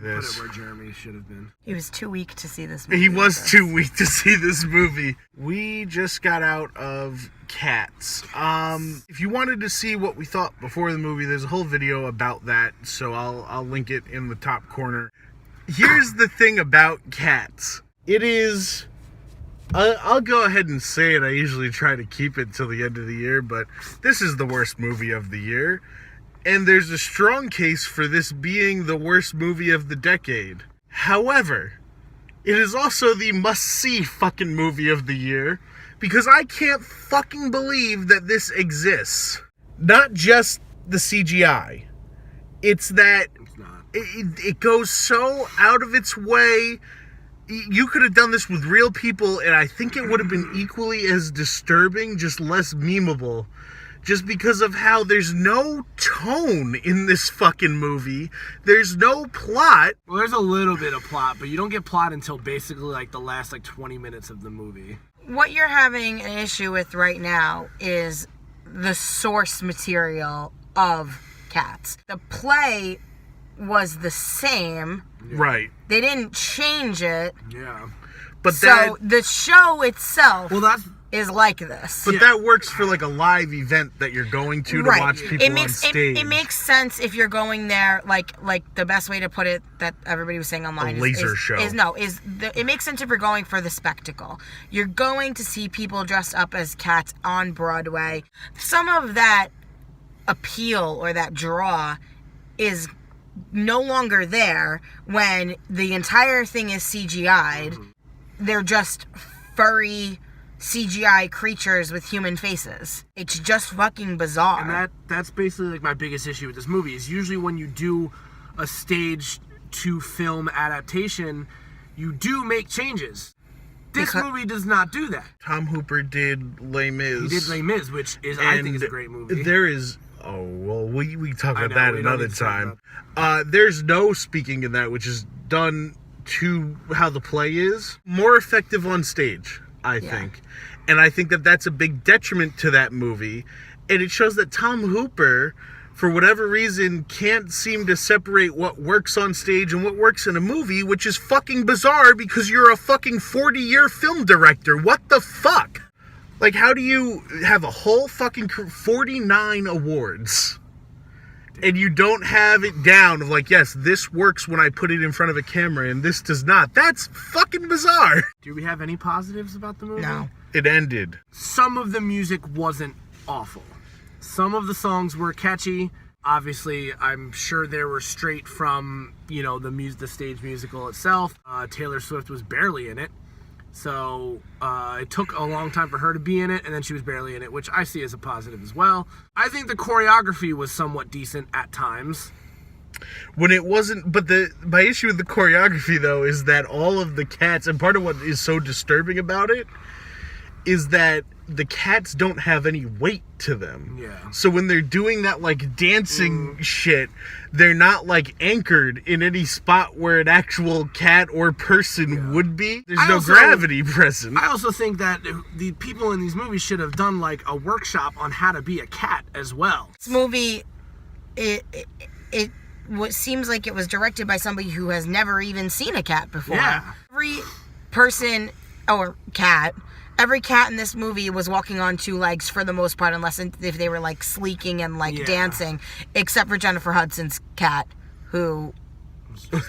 this. Put it where Jeremy should have been. He was too weak to see this movie. He was too weak to see this movie. We just got out of Cats. If you wanted to see what we thought before the movie, there's a whole video about that, so I'll link it in the top corner. Here's the thing about Cats. It is... I'll go ahead and say it. I usually try to keep it till the end of the year, but this is the worst movie of the year. And there's a strong case for this being the worst movie of the decade. However, it is also the must-see fucking movie of the year, because I can't fucking believe that this exists. Not just the CGI. It's that it goes so out of its way. You could have done this with real people, and I think it would have been equally as disturbing, just less memeable. Just because of how there's no tone in this fucking movie. There's no plot. Well, there's a little bit of plot, but you don't get plot until basically like the last 20 minutes of the movie. What you're having an issue with right now is the source material of Cats. The play was the same. Right. They didn't change it. Yeah. But so the show itself is like this. But that works for like a live event that you're going to watch people on stage. It makes sense if you're going there, like the best way to put it that everybody was saying online a laser show. It makes sense if you're going for the spectacle. You're going to see people dressed up as cats on Broadway. Some of that appeal or that draw is no longer there when the entire thing is CGI'd. Mm-hmm. They're just furry CGI creatures with human faces. It's just fucking bizarre. And that's basically like my biggest issue with this movie is usually when you do a stage to film adaptation, you do make changes. This movie does not do that. Tom Hooper did Les Mis. He did Les Mis, which is I think is a great movie. There is we can talk about that another time. There's no speaking in that, which is done to how the play is. More effective on stage, I think. And I think that that's a big detriment to that movie. And it shows that Tom Hooper, for whatever reason, can't seem to separate what works on stage and what works in a movie, which is fucking bizarre because you're a fucking 40-year film director. What the fuck? Like, how do you have a whole fucking 49 awards and you don't have it down of like, yes, this works when I put it in front of a camera and this does not? That's fucking bizarre. Do we have any positives about the movie? No. It ended. Some of the music wasn't awful. Some of the songs were catchy. Obviously, I'm sure they were straight from, the stage musical itself. Taylor Swift was barely in it. So it took a long time for her to be in it, and then she was barely in it, which I see as a positive as well. I think the choreography was somewhat decent at times. When it wasn't, but my issue with the choreography, though, is that all of the cats, and part of what is so disturbing about it, is that the cats don't have any weight to them. Yeah. So when they're doing that, like, dancing shit, they're not, like, anchored in any spot where an actual cat or person would be. There's no gravity present. I also think that the people in these movies should have done, like, a workshop on how to be a cat as well. This movie, it seems like it was directed by somebody who has never even seen a cat before. Yeah. Every person, or cat... Every cat in this movie was walking on two legs for the most part, unless if they were like sleeking and dancing, except for Jennifer Hudson's cat, who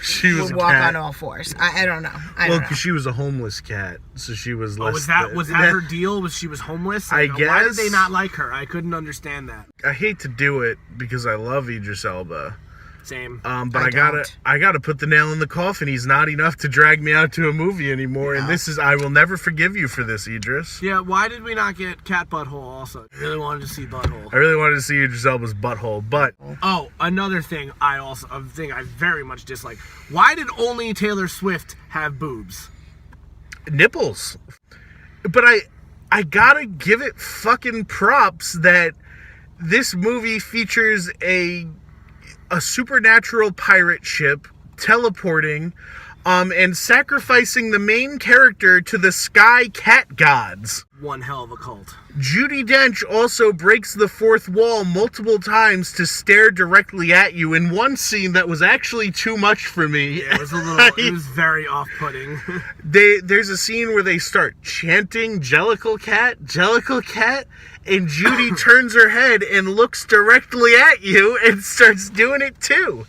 she would walk on all fours. I don't know. Because she was a homeless cat, so she was less. Was that her deal? Was she was homeless? I guess. Why did they not like her? I couldn't understand that. I hate to do it because I love Idris Elba. Same. But I gotta put the nail in the coffin. He's not enough to drag me out to a movie anymore. Yeah. And I will never forgive you for this, Idris. Yeah, why did we not get Cat Butthole also? I really wanted to see Butthole. I really wanted to see Idris Elba's butthole, but... Oh, another thing I very much dislike. Why did only Taylor Swift have boobs? Nipples. But I gotta give it fucking props that this movie features a supernatural pirate ship teleporting and sacrificing the main character to the sky cat gods. One hell of a cult. Judi Dench also breaks the fourth wall multiple times to stare directly at you in one scene that was actually too much for me. Yeah, it was a little. It was very off-putting. There's a scene where they start chanting Jellicle Cat, and Judy turns her head and looks directly at you and starts doing it too.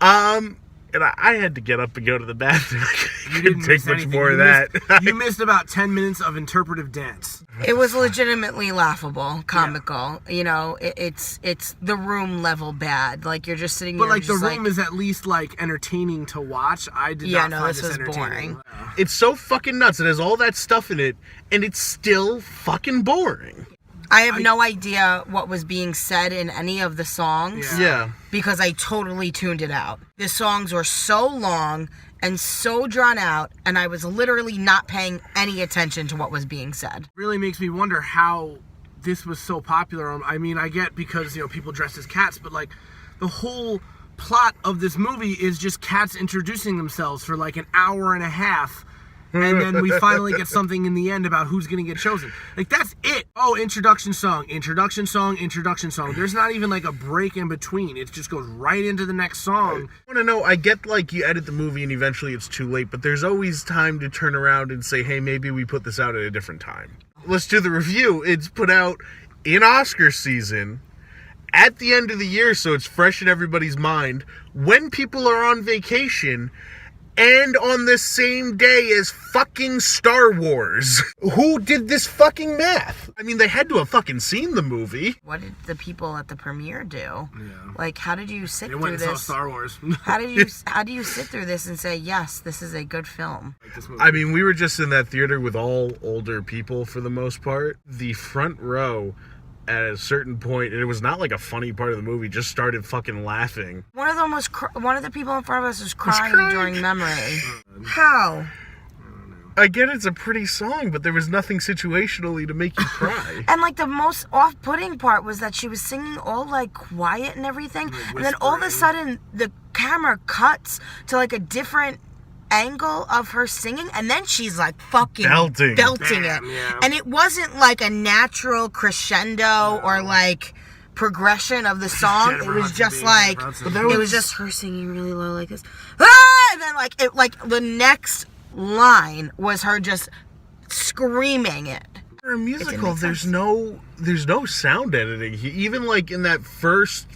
And I had to get up and go to the bathroom. I couldn't take much more of that. You missed about 10 minutes of interpretive dance. It was legitimately laughable, comical. Yeah. You know, it's the Room level bad. Like, you're just sitting there. But like the Room is at least like entertaining to watch. I did not find this entertaining. Boring. It's so fucking nuts. It has all that stuff in it, and it's still fucking boring. I have no idea what was being said in any of the songs. Yeah. Because I totally tuned it out. The songs were so long and so drawn out, and I was literally not paying any attention to what was being said. Really makes me wonder how this was so popular. I mean, I get because, you know, people dressed as cats, but like the whole plot of this movie is just cats introducing themselves for like an hour and a half. And then we finally get something in the end about who's going to get chosen. Like, that's it. Oh, introduction song. There's not even, like, a break in between. It just goes right into the next song. I want to know, I get, like, you edit the movie and eventually it's too late, but there's always time to turn around and say, hey, maybe we put this out at a different time. Let's do the review. It's put out in Oscar season, at the end of the year, so it's fresh in everybody's mind, when people are on vacation, and on the same day as fucking Star Wars. Who did this fucking math? I mean, they had to have fucking seen the movie. What did the people at the premiere do? Yeah. Like, how did you sit they through went and this? Saw Star Wars. How do you sit through this and say, yes, this is a good film? I mean, we were just in that theater with all older people for the most part. The front row, at a certain point, and it was not like a funny part of the movie, just started fucking laughing. One of them was one of the people in front of us was crying during memory. How? I get it's a pretty song, but there was nothing situationally to make you cry. And like the most off-putting part was that she was singing all like quiet and everything, and then all of a sudden the camera cuts to like a different angle of her singing, and then she's like fucking belting it. Yeah. And it wasn't like a natural crescendo or like progression of the song. It was just like it was just her singing really low like this. And then like the next line was her just screaming it. For a musical, there's no sound editing. Even like in that first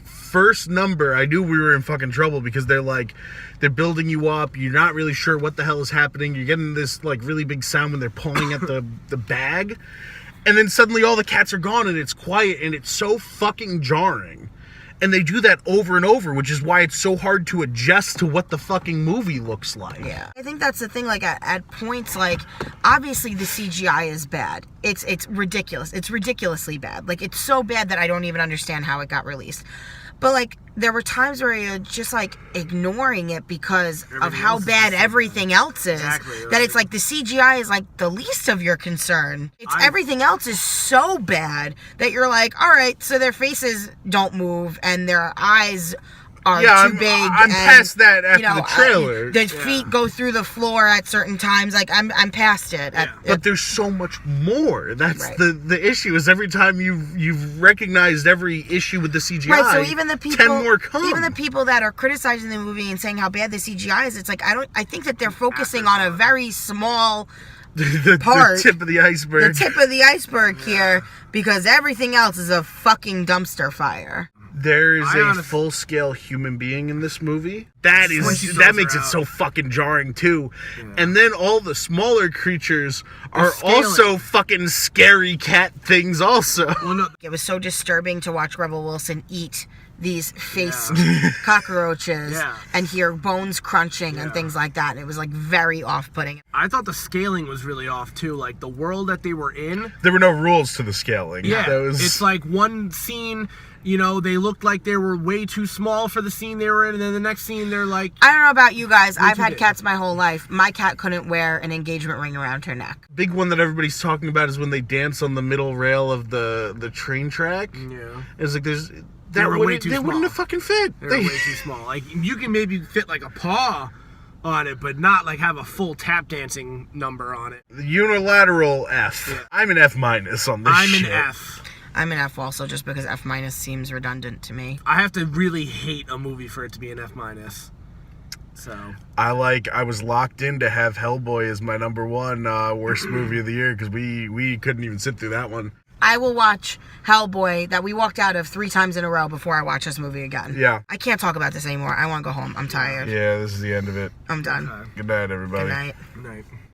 number, I knew we were in fucking trouble because they're building you up. You're not really sure what the hell is happening. You're getting this like really big sound when they're pulling at the bag, and then suddenly all the cats are gone and it's quiet and it's so fucking jarring. And they do that over and over, which is why it's so hard to adjust to what the fucking movie looks like. Yeah. I think that's the thing, like, at points, like, obviously the CGI is bad. It's ridiculous. It's ridiculously bad. Like, it's so bad that I don't even understand how it got released. But, like, there were times where you're just, like, ignoring it because of how bad everything else is. Exactly, right. That it's, like, the CGI is, like, the least of your concern. Everything else is so bad that you're like, all right, so their faces don't move and their eyes are too big. I'm past that after the trailer. The feet go through the floor at certain times. Like, I'm past it. But there's so much more. That's right. The issue is every time you've recognized every issue with the CGI. Right. So even the people, 10 more come. Even the people that are criticizing the movie and saying how bad the CGI is, it's like I think that they're focusing on a very small part, the tip of the iceberg. The tip of the iceberg here, because everything else is a fucking dumpster fire. There is a full-scale human being in this movie. That makes it so fucking jarring too. Yeah. And then all the smaller creatures are also fucking scary cat things also. Well, no. It was so disturbing to watch Rebel Wilson eat these face cockroaches and hear bones crunching and things like that. It was like very off-putting. I thought the scaling was really off too. Like the world that they were in. There were no rules to the scaling. Yeah, it's like one scene, you know, they looked like they were way too small for the scene they were in, and then the next scene they're like... I don't know about you guys. I've had cats my whole life. My cat couldn't wear an engagement ring around her neck. Big one that everybody's talking about is when they dance on the middle rail of the train track. Yeah. It's like there's... They wouldn't have fucking fit. They were way too small. Like, you can maybe fit like a paw on it, but not like have a full tap dancing number on it. The unilateral F. Yeah. I'm an F- on this I'm shit. an F. I'm an F also, just because F- seems redundant to me. I have to really hate a movie for it to be an F-. So I was locked in to have Hellboy as my number one worst movie of the year because we couldn't even sit through that one. I will watch Hellboy that we walked out of 3 times in a row before I watch this movie again. Yeah. I can't talk about this anymore. I want to go home. I'm tired. Yeah, this is the end of it. I'm done. okay. Good night, everybody. Good night. Good night.